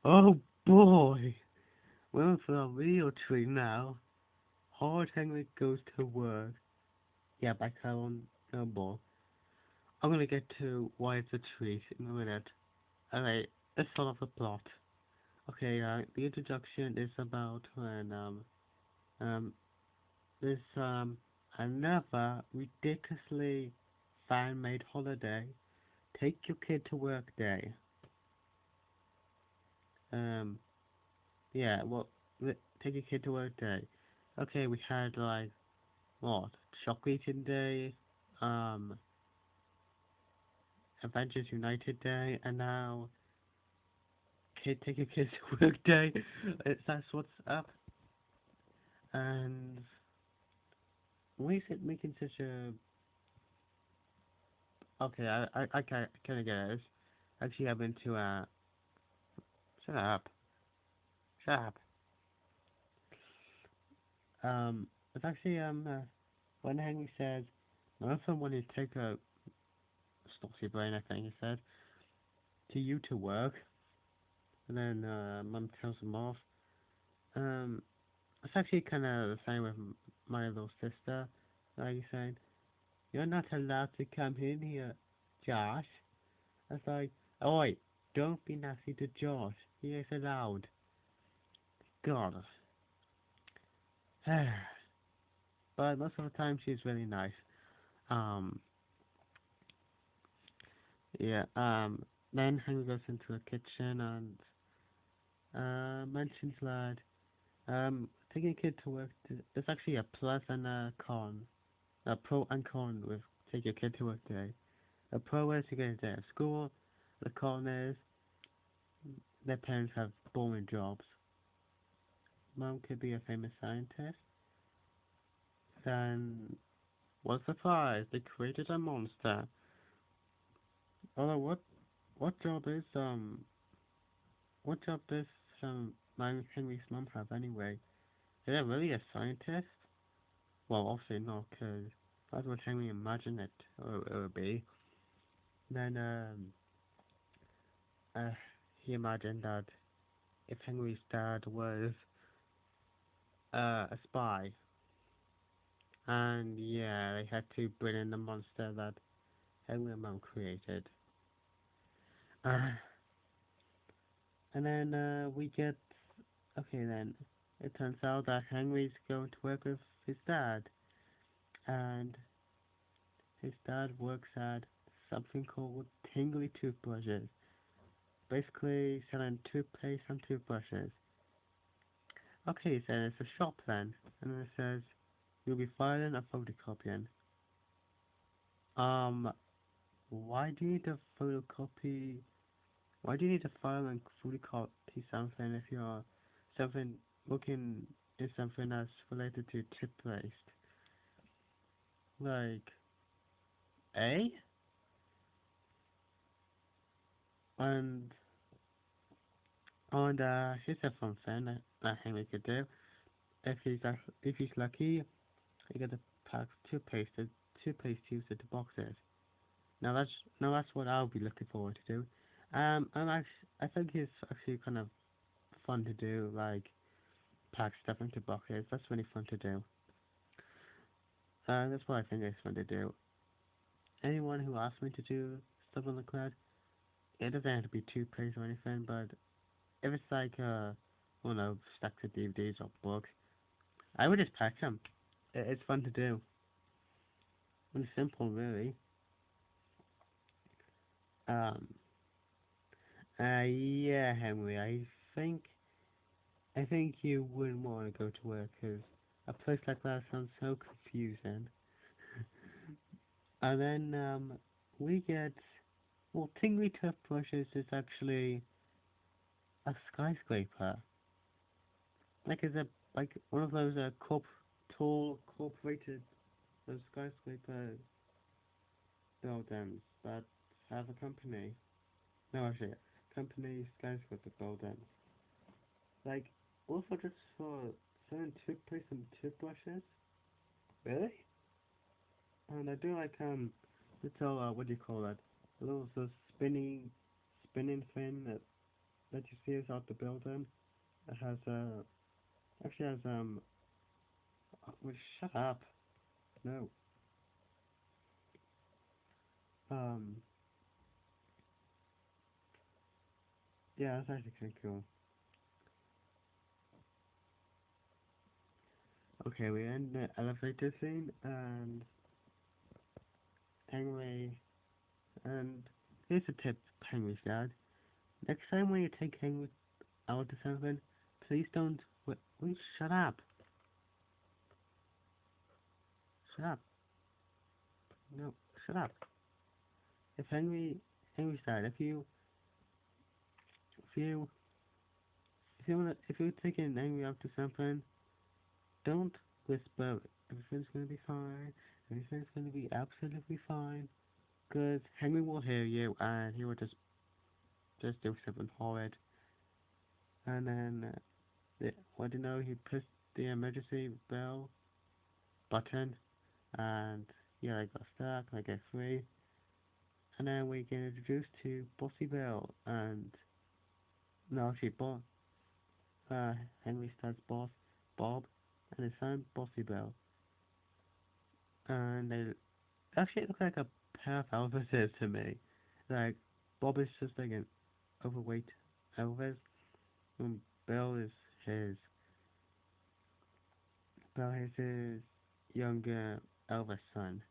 Oh boy! Well, for a real treat now. Hard Henry goes to work. Yeah, back on no ball. I'm gonna get to why it's a treat in a minute. Alright, let's start off the plot. Okay, the introduction is about when, um, this, another ridiculously fan-made holiday. Take your kid to work day. Um, yeah, well, take your kid to work day. Okay, we had like what? Chocolate eating day, um, Avengers United day, and now kid take your kids to work day. That's what's up. And why is it making such a? Okay, I kind of get it. It's actually having to shut up, shut up. It's actually when Henry says, "No, someone is take a stops your brain." I think he said to you to work, and then mum tells him off. Um, it's actually kind of the same with my little sister. Like you saying, "You're not allowed to come in here, Josh." It's like, "Oi, don't be nasty to Josh. He is allowed." God. But most of the time she's really nice. Um, yeah. Then Henry goes into the kitchen and mentions that taking a kid to work. There's actually a plus and a con, a pro and con with take your kid to work day. A pro is you get a day of school. The con is their parents have boring jobs. Mom could be a famous scientist. Then, what surprise! They created a monster. Although, what job is what job does my Henry's mom have anyway? Is it really a scientist? Well, obviously not, because that's what Henry imagined it would be. Then uh, he imagined that if Henry's dad was a spy, and yeah, they had to bring in the monster that Henry's mom created. Uh, and then we get okay. Then it turns out that Henry's going to work with his dad, and his dad works at something called Tingly Toothbrushes, basically selling toothpaste and toothbrushes. Okay, so it's a shop then, and then it says you'll be filing a photocopying. Um, why do you need a photocopy? Why do you need to file and photocopy something if you're something looking in something that's related to toothpaste? Like, eh? And here's a fun thing that Henry could do. If he's lucky, he get a pack of toothpaste tubes at the boxes. Now that's what I'll be looking forward to do. I think it's actually kind of fun to do, like pack stuff into boxes. That's really fun to do. That's what I think is fun to do. Anyone who asks me to do stuff like that, it doesn't have to be toothpaste or anything, but if it's like I don't know, stacks of DVDs or books, I would just pack them. It's fun to do. And simple, really. Um, yeah, Henry, think I think you wouldn't want to go to work 'cause a place like that sounds so confusing. And then we get well, Tingly Toothbrushes is actually a skyscraper. Like is a like one of those tall corporated those skyscraper buildings that have a company. No, actually, company skyscraper buildings. Like also just for selling toothpaste and toothbrushes. Really? And I do like little what do you call that? A little spinning thing that that you see outside the building. It has actually has well, shut up. No. Um, yeah, that's actually kind of cool. Okay, we end the elevator scene, and anyway, and here's a tip, Henry's dad. Next time when you take Henry out to something, please don't. Wait, shut up. Shut up. No, shut up. If Henry's dad, if you, if you're taking Henry out to something, don't whisper. Everything's gonna be fine. Everything's gonna be absolutely fine. Cause Henry will hear you, and he will just do something horrid, and then what do you know? He pushed the emergency bell button, and yeah, I got stuck. I got free, and then we get introduced to Bossy Bill, and no, actually, uh, Henry starts boss Bob, and his son Bossy Bill, and they actually look like a pair of Elvises to me. Like Bob is just like an overweight Elvis, and Bill is his Bill is his younger Elvis son.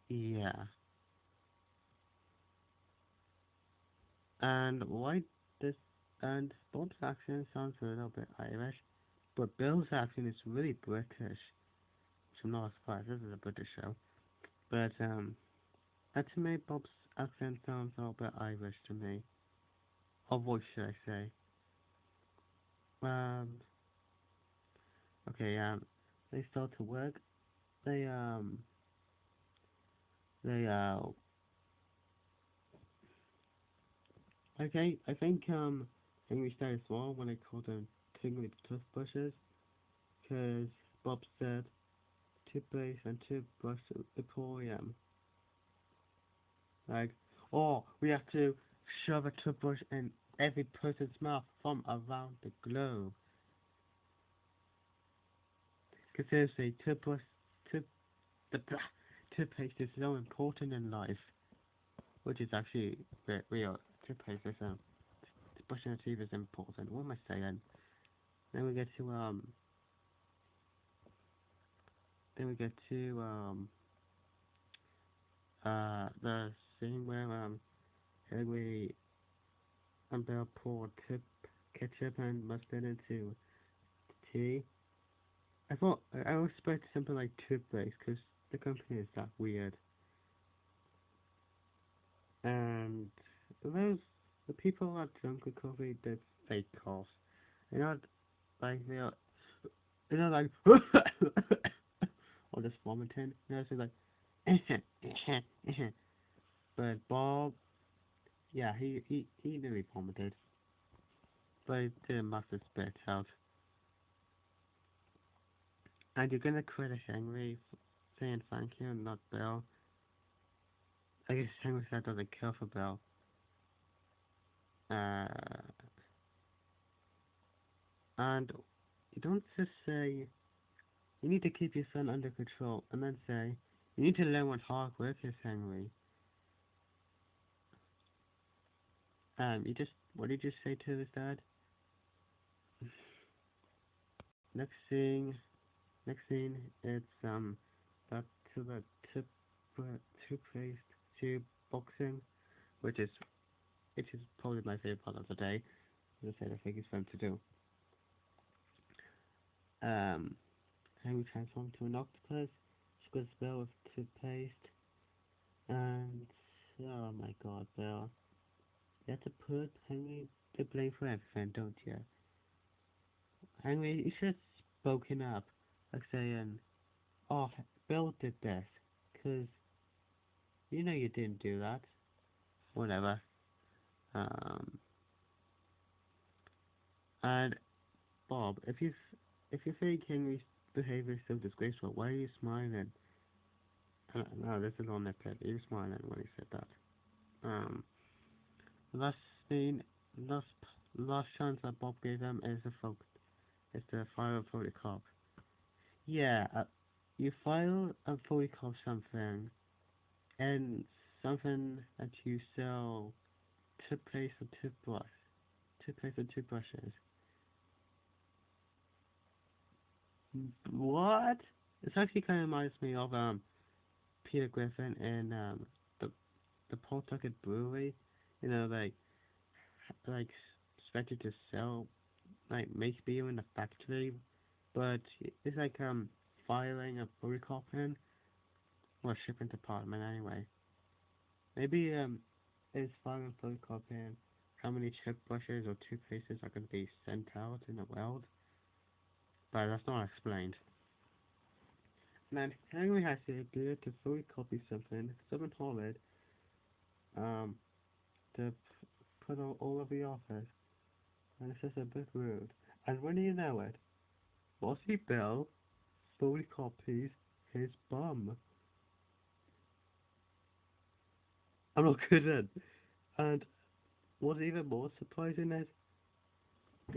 Yeah, and why this and Bob's accent sounds a little bit Irish, but Bill's accent is really British, which I'm not surprised. This is a British show, but to me, Bob's accent sounds a little bit Irish to me. Or voice, should I say? Um, okay, they start to work. They they okay, I think Henry started small when I called them tingly toothbrushes, because Bob said toothpaste and toothbrush emporium. Like, oh, we have to shove a toothbrush in every person's mouth from around the globe. Because seriously, tooth, the toothpaste is so important in life, which is actually real. Toothpaste is brushing your teeth is important. What am I saying? Then we get to then we get to the scene where Henry and Belle pour ketchup and mustard into tea. I was expecting something like toothpaste because the company is that weird. And those the people at drunk with coffee did fake coughs. They're not like they're not like or just vomiting. No, it's just like but Bob, yeah, he nearly vomited, but he did a massive spit out. And you're gonna credit Henry saying thank you and not Bill. I guess Henry said doesn't care for Bill. Uh, and you don't just say you need to keep your son under control, and then say you need to learn what hard work is, Henry. You just what did you say to his dad? Next thing, next scene, it's back to the tip, toothpaste tube boxing, which is probably my favorite part of the day. As I said, I think it's fun to do. Um, Henry transformed to an octopus. She got a spell with toothpaste, and oh my God, Bill, you have to put Henry to blame for everything, don't you? Henry, you should have spoken up, like saying, "Oh, Bill did this," because you know you didn't do that. Whatever. Um, and Bob, if you think Henry's behavior is so disgraceful, why are you smiling? No, this is on that pet. He was smiling when he said that. Um, the last scene. last last chance that Bob gave them is the file a photocop. Yeah, you file a photocop something and something that you sell toothpaste or toothpaste or toothbrushes. What? This actually kind of reminds me of Peter Griffin and the the Pawtucket Brewery. You know, like expected to sell make beer in a factory, but it's like filing a photocopying or shipping department anyway. Maybe it's filing photocopying how many toothbrushes or toothpastes are going to be sent out in the world, but that's not explained. And then Henry has the idea to photocopy something horrid, um, to put all over the office, and it's just a bit rude. And when you know it, Bossy Bill photocopies his bum. I'm not kidding. And what's even more surprising is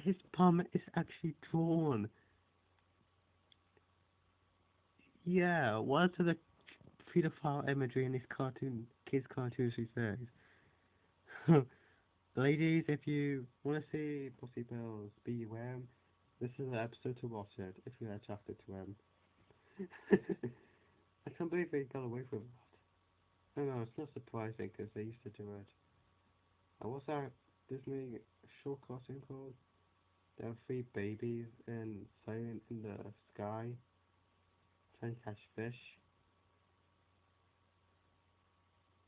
his bum is actually drawn. Yeah, what's the pedophile imagery in these kids cartoons these days? Ladies, if you want to see Bossy Bill's beware, this is the episode to watch it if you're attracted to him. I can't believe they got away from that. I know, it's not surprising because they used to do it. What's that Disney short cartoon called? There are three babies and sailing in the sky trying to catch fish.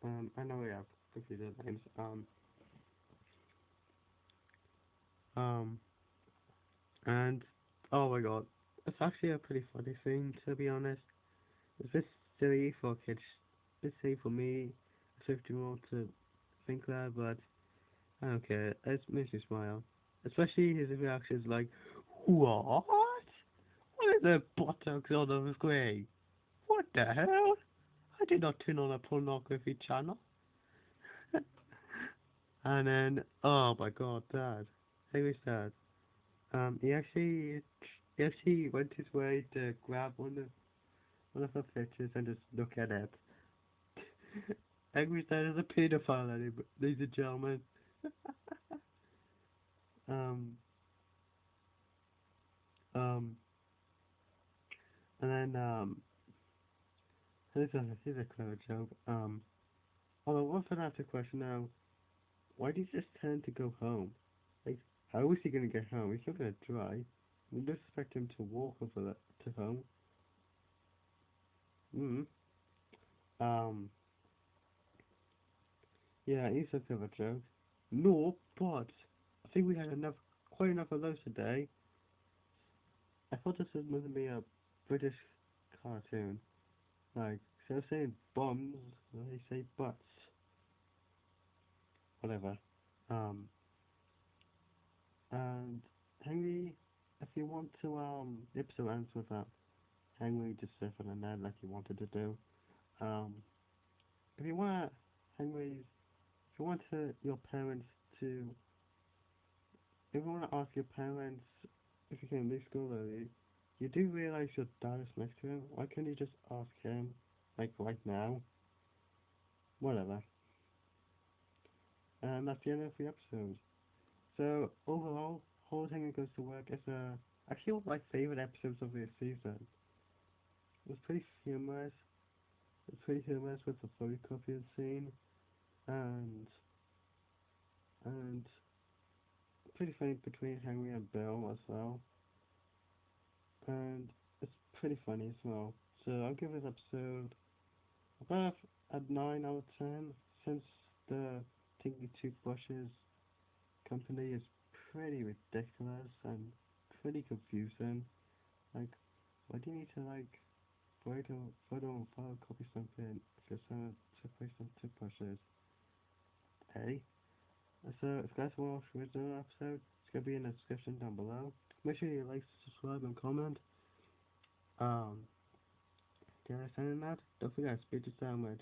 I know we have confused names. Um, and oh my god, it's actually a pretty funny thing to be honest. It's a bit silly for kids, a bit silly for me, a 15-year-old to think that, but I don't care. It makes me smile. Especially his reactions like, what? What is the buttocks on the screen? What the hell? I did not turn on a pornography channel. And then, oh my god, Dad. Hey, was Dad. He actually went his way to grab one of the pictures and just look at it. Angry Dad is a pedophile, ladies and gentlemen. um, um, and then, here's a clever joke. Although one thing I have to question now, why did he just tend to go home? Like, how is he gonna get home? He's not gonna drive. We don't expect him to walk over to home. Mm. Um, yeah, he's a clever joke. No, but I think we had quite enough of those today. I thought this was meant to be a British cartoon. Like, instead of saying bums, they say butts. Whatever. Um, and Henry, if you want to, the episode ends with Henry just surfing on net like he wanted to do. Um, if you want Henry's, if you want your parents to, if you want to ask your parents if you can leave school early, you do realize your dad is next to him. Why can't you just ask him, like right now? Whatever. And that's the end of the episode. So overall, Whole Thing Goes to Work is actually one of my favorite episodes of this season. It was pretty humorous. It's pretty humorous with the photocopying scene, and and pretty funny between Henry and Bill as well. And it's pretty funny as well. So I'll give this episode about a 9 out of 10 since the Tinky Toothbrushes company is pretty ridiculous and pretty confusing. Like, why do you need to like photocopy something if you're trying to play some toothbrushes? Hey? So if you guys want to watch the original episode, it's gonna be in the description down below. Make sure you like, subscribe, and comment. Um, did I send that? Don't forget, speak to sandwich.